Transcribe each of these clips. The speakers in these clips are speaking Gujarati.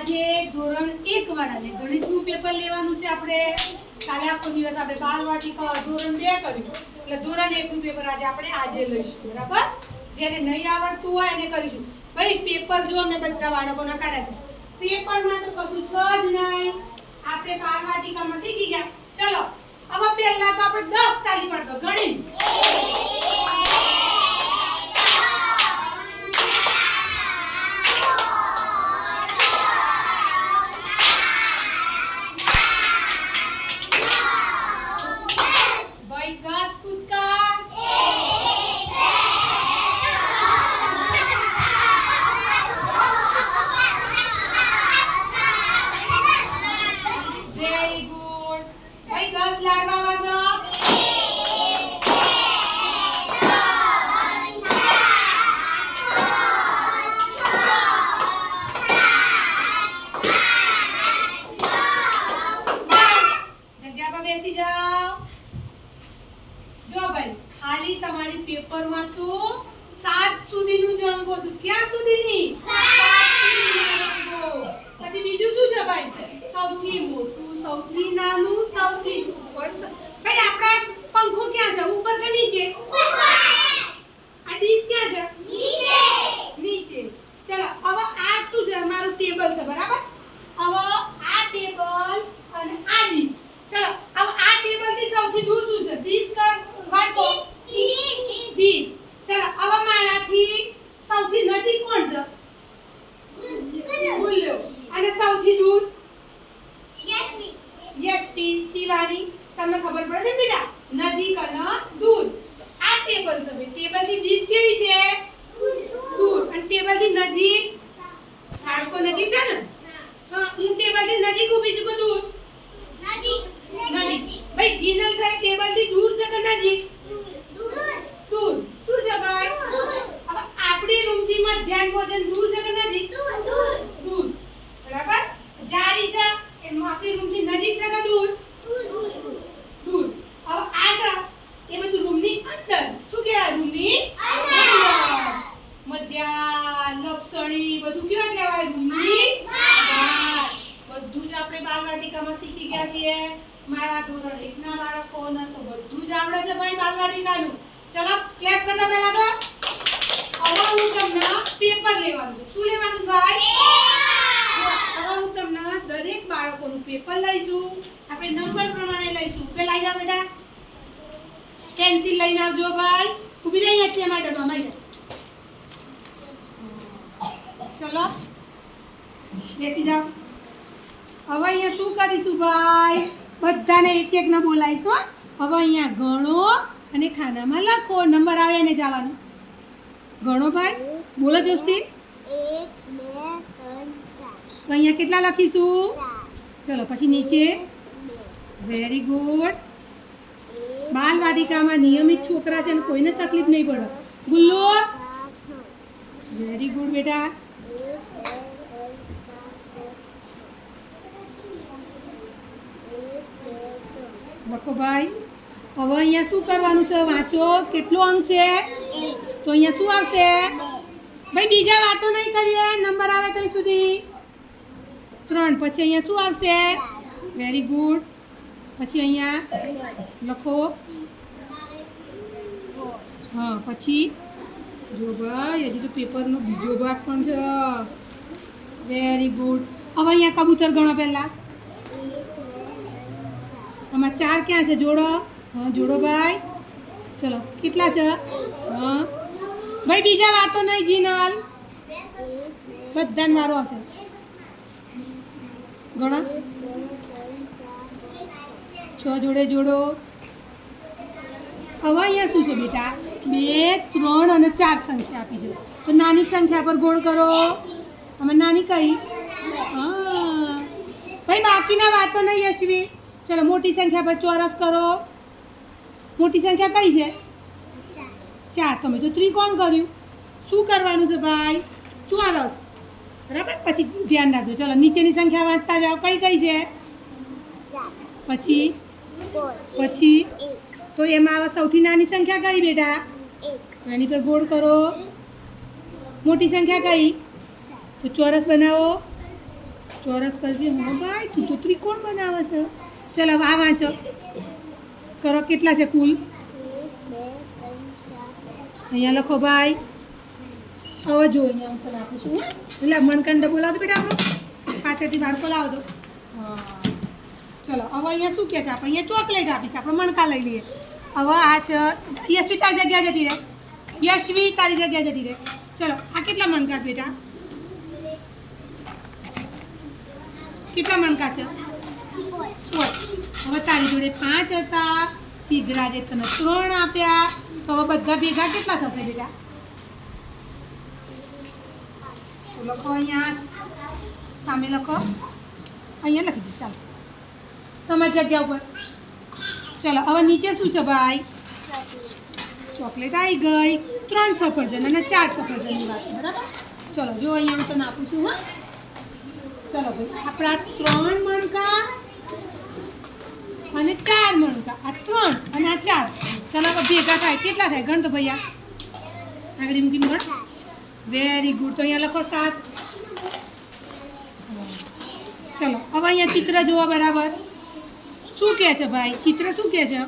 આજે ધોરણ 1 વાળાને ગણિતનું પેપર લેવાનું છે આપણે. કાલે આખો દિવસ આપણે બાલવાટિકા ધોરણ 2 કર્યું એટલે ધોરણ 1 નું પેપર આજે લઈશું. બરાબર? જેને નહીં આવડતું હોય એને કરીશું. ભાઈ પેપર જો અમે બધા બાળકોના કાઢ્યા છે. પેપરમાં તો કશું છે જ નહીં. આપણે બાલવાટિકામાં શીખી ગયા. ચલો હવે પહેલા તો આપણે 10 તાળી પાડો ગણિત. ખાલી તમારી પેપરમાં શું 7 સુધીનું જ અંકો છે. ક્યાં સુધીની? 7 પછી બીજું શું છે ભાઈ? સૌથી મોટું, સૌથી નાનું, સૌથી ઉપર. ભાઈ આપણા પંખો ક્યાં છે? ઉપર કે નીચે? આ ડીશ ક્યાં છે? નીચે. ચલો હવે આ શું છે? મારું ટેબલ છે. બરાબર? હવે આ ટેબલ અને આ ડીશ. ચલો હવે આ ટેબલ થી સૌથી દૂર શું છે? ડીશ કર વાટકો. ડીશ. ચલો હવે મારાથી સૌથી નજીક કોણ છે? ગુલ્લો. અને સૌથી દૂર? યશવી. શિવાની. તમને ખબર પડે છે બેટા? નજીક અને દૂર. આ ટેબલ છે. ટેબલ થી ડીશ કેવી છે? દૂર. અને ટેબલ થી નજીક? બાળકો નજીક છે ને? હા, હું ટેબલ થી નજીક ઊભી છું કે દૂર? નજીક. ભાઈ જીનલ છે ટેબલ થી દૂર છે કે નજીક? દૂર. શું છે ભાઈ? હવે આપણી રૂમ થી મધ્યાહન ભોજન દૂર છે કે નજીક? દૂર. બરાબર? જાળી છે એમાં આપણી રૂમ થી નજીક છે કે દૂર? દૂર. હવે આ છે એ બધું રૂમ ની અંદર. શું કહેવાય? રૂમ ની અંદર. મધ્યાહન, લપસણી બધું કેવા કહેવાય? રૂમ ની બહાર. બધું જ આપણે બાલવાટિકામાં શીખી ગયા છીએ. મારા ધોરણ 1 ના બાળકોને તો બધું જ આવડે છે ભાઈ બાલવાટિકાનું. ચલો ક્લેપ કરતા પહેલા તો હવે હું તમને પેપર લેવાનું છે. શું લેવાનું ભાઈ? હવે હું તમને દરેક બાળકોનું પેપર લઈશું. આપણે નંબર પ્રમાણે લઈશું. કે લઈ જાવ બેટા? પેન્સિલ લઈને આવજો ભાઈ. ઊભી રહી અહીંયા છીએ અમારા ડબ્બામાં. ચલો બેસી જાઓ. હવે અહીંયા શું કરીશું ભાઈ? બધાને એક એક ના બોલાઈશું. હવે અહીંયા ગણો અને ખાનામાં લખો. નંબર આવે એને જવાનું. ગણો ભાઈ. બોલો જોસ્તી. 1 2 3 4. તો અહીંયા કેટલા લખીશું? 4. ચલો પછી નીચે. Very good. બાલવાટિકામાં નિયમિત છોકરા છે અને કોઈને તકલીફ નહીં પડે. ગુલ્લો. વેરી ગુડ બેટા. 1 2 3 4 5 6 7 8 9 10 લખો ભાઈ. હવે અહીંયા શું કરવાનું છે? વાંચો. કેટલો અંક છે? 1. તો અહીંયા શું આવશે? ભાઈ બીજા વાતો નહીં કરીએ. નંબર આવે ત્યાં સુધી 3. પછી અહીંયા શું આવશે? Very good. પછી અહીંયા લખો. હા પછી જો ભાઈ હજી તો પેપરનો બીજો ભાગ પણ છે. Very good. હવે અહીંયા કબૂતર ગણો પહેલા. આમાં 4 ક્યાં છે? જોડો. હા જોડો ભાઈ. ચલો કેટલા છે? હા ભાઈ બીજા વાતો નહીં જીનલ. બધાને મારો હશે. ગણો. 6 જોડે જોડો. હવે અહીંયા શું છે બેટા? 2 3 અને 4 સંખ્યા આપી છે. તો નાની સંખ્યા પર ગોળ કરો. આમાં નાની કઈ? હા ભાઈ બાકીના વાતો નહીં યશવી. ચલો મોટી સંખ્યા પર ચોરસ કરો. મોટી સંખ્યા કઈ છે? 4. તમે તો ત્રિકોણ કર્યું. શું કરવાનું છે ભાઈ? ચોરસ. બરાબર? પછી ધ્યાન રાખજો. ચલો નીચેની સંખ્યા વાંચતા જાઓ. કઈ કઈ છે? 7 પછી 5 પછી 1 તો એમાં સૌથી નાની સંખ્યા કઈ બેટા? 1 એની પર ગોળ કરો. મોટી સંખ્યા કઈ? 7 તો ચોરસ બનાવો. ચોરસ કરજે. હા ભાઈ, તું તો ત્રિકોણ બનાવે છે. ચલો હવે આ વાંચો. કરો કેટલા છે કુલ? 1, 2, 3, 4, 5. અહીંયા લખો ભાઈ. હવે જો અહીંયા હું તને આપું છું. એટલે મણકાંડ બોલાવો તો બેટા આપણો પાછળથી બાળકો લાવો તો. હા ચલો હવે અહીંયા શું કહે છે? આપણે અહીંયા ચોકલેટ આપીશ. આપણે મણકા લઈ લઈએ. હવે આ છે યશવી, તારી જગ્યા જતી રહે. યશવી, તારી જગ્યા જતી રહે. ચલો આ કેટલા મણકા છે બેટા? કેટલા મણકા છે? 16. હવે તારી જોડે 5 હતા. સિદ્ધરાજે તને 3 આપ્યા. તો હવે બધા ભેગા કેટલા થશે બેટા? તો લખો અહીંયા સામે લખો. અહીંયા લખી દે ચાલશે તમારી જગ્યા ઉપર. ચલો હવે નીચે શું છે ભાઈ? ચોકલેટ આવી ગઈ. 3 સફરજન અને 4 સફરજનની વાત છે, બરાબર? ચલો જો અહીંયા હું તને આપું છું. હા ચલો ભાઈ, આપણા 3 મણકા અને 4 મણકા. આ 3 અને આ 4. ચલો હવે ભેગા થાય કેટલા થાય? ગણ તો ભૈયા, આગળ મૂકીને ગણ. Very good. તો અહીંયા લખો 7. ચલો હવે અહીંયા ચિત્ર જુઓ બરાબર. શું કહે છે ભાઈ? ચિત્ર શું કહે છે?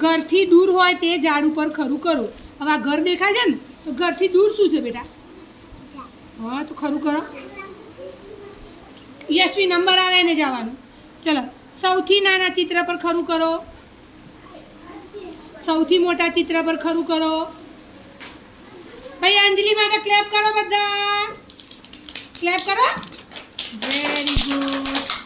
ઘરથી દૂર હોય તે ઝાડ ઉપર ખરું કરો. હવે આ ઘર દેખાય છે ને, તો ઘરથી દૂર શું છે બેટા? હા તો ખરું કરો. યશવી નંબર આવે એને જવાનું. ચલો સૌથી નાના ચિત્ર પર ખરું કરો. સૌથી મોટા ચિત્ર પર ખરું કરો. ભાઈ અંજલિ માટે ક્લેપ કરો બધા. ક્લેપ કરો. Very good.